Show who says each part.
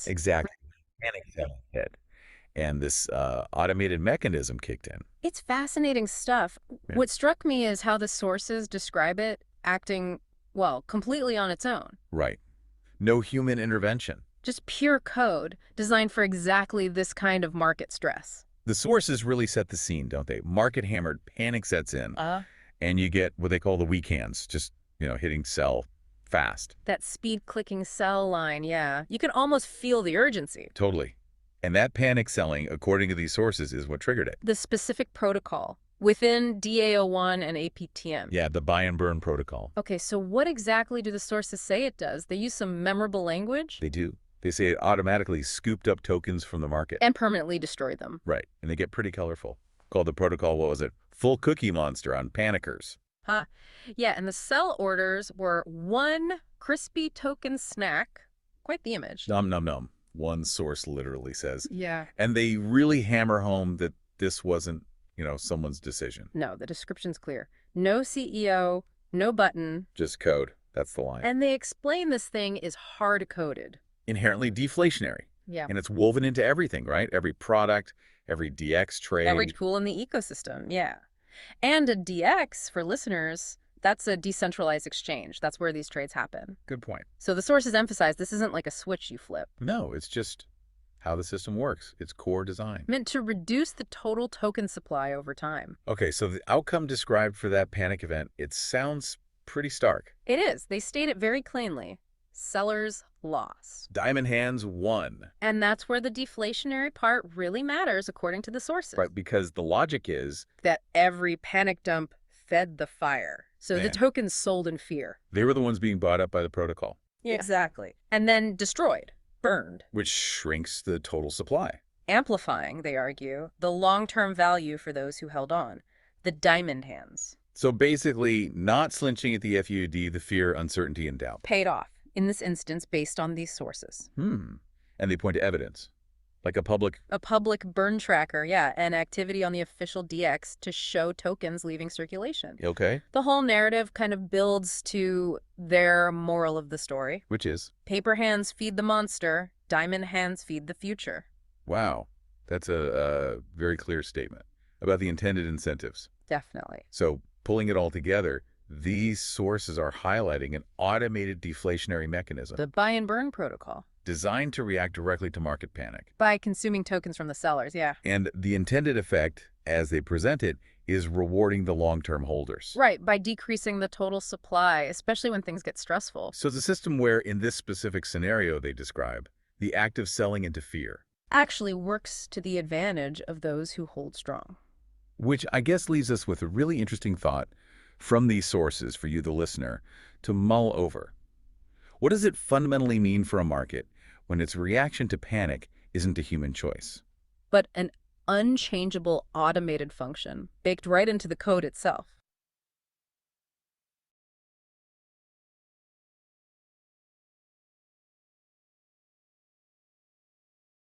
Speaker 1: this.
Speaker 2: Exactly. Panic selling hit, and this automated mechanism kicked in.
Speaker 1: It's fascinating stuff.
Speaker 2: Yeah.
Speaker 1: What struck me is how the sources describe it acting, well, completely on its own.
Speaker 2: Right. No human intervention.
Speaker 1: Just pure code designed for exactly this kind of market stress.
Speaker 2: The sources really set the scene, don't they? Market hammered, panic sets in,
Speaker 1: Uh,
Speaker 2: and you get what they call the weak hands, just, hitting sell fast.
Speaker 1: that speed clicking cell line, yeah. You can almost feel the urgency.
Speaker 2: Totally. And that panic selling, according to these sources, is what triggered it.
Speaker 1: The specific protocol within DAO1 and APTM.
Speaker 2: Yeah, the buy and burn protocol.
Speaker 1: Okay, so what exactly do the sources say it does? They use some memorable language
Speaker 2: They do. They say it automatically scooped up tokens from the market.
Speaker 1: and permanently destroyed them.
Speaker 2: Right. And they get pretty colorful. Called the protocol, what was it? Full Cookie Monster on panickers.
Speaker 1: Huh. Yeah, and the sell orders were one crispy token snack. Quite the image.
Speaker 2: Nom nom nom. One source literally says.
Speaker 1: Yeah.
Speaker 2: And they really hammer home that this wasn't, someone's decision.
Speaker 1: No, the description's clear. No CEO, no button.
Speaker 2: Just code. That's the line.
Speaker 1: And they explain this thing is hard-coded.
Speaker 2: Inherently deflationary.
Speaker 1: Yeah.
Speaker 2: And it's woven into everything, right? Every product, every DX trade.
Speaker 1: Every tool in the ecosystem, yeah. And a DX, for listeners, that's a decentralized exchange. That's where these trades happen.
Speaker 2: Good point.
Speaker 1: So the sources emphasize this isn't like a switch you flip.
Speaker 2: No, it's just how the system works. It's core design.
Speaker 1: Meant to reduce the total token supply over time.
Speaker 2: Okay, so the outcome described for that panic event, it sounds pretty stark.
Speaker 1: It is. They state it very plainly. Sellers lost.
Speaker 2: Diamond hands won.
Speaker 1: And that's where the deflationary part really matters, according to the sources.
Speaker 2: Right, because the logic is
Speaker 1: that every panic dump fed the fire. So the
Speaker 2: Man.
Speaker 1: tokens sold in fear.
Speaker 2: they were the ones being bought up by the protocol,
Speaker 1: Yeah. Exactly. And then destroyed, burned,
Speaker 2: which shrinks the total supply.
Speaker 1: amplifying, they argue, the long-term value for those who held on. The diamond hands.
Speaker 2: So basically, not slinching at the FUD, the fear, uncertainty, and doubt.
Speaker 1: Paid off, in this instance, based on these sources.
Speaker 2: And they point to evidence, like a public.
Speaker 1: A public burn tracker, yeah, and activity on the official DX to show tokens leaving circulation.
Speaker 2: Okay.
Speaker 1: The whole narrative kind of builds to their moral of the story.
Speaker 2: Which is,
Speaker 1: Paper hands feed the monster, diamond hands feed the future.
Speaker 2: wow, that's a very clear statement about the intended incentives.
Speaker 1: Definitely.
Speaker 2: So pulling it all together, these sources are highlighting an automated deflationary mechanism
Speaker 1: The buy and burn protocol.
Speaker 2: designed to react directly to market panic.
Speaker 1: By consuming tokens from the sellers, yeah.
Speaker 2: And the intended effect, as they present it, is rewarding the long-term holders.
Speaker 1: Right, by decreasing the total supply, especially when things get stressful.
Speaker 2: So it's a system where, in this specific scenario they describe, the act of selling into fear,
Speaker 1: Actually works to the advantage of those who hold strong.
Speaker 2: which I guess leaves us with a really interesting thought from these sources for you, the listener, to mull over. What does it fundamentally mean for a market when its reaction to panic isn't a human choice?
Speaker 1: But an unchangeable automated function baked right into the code itself.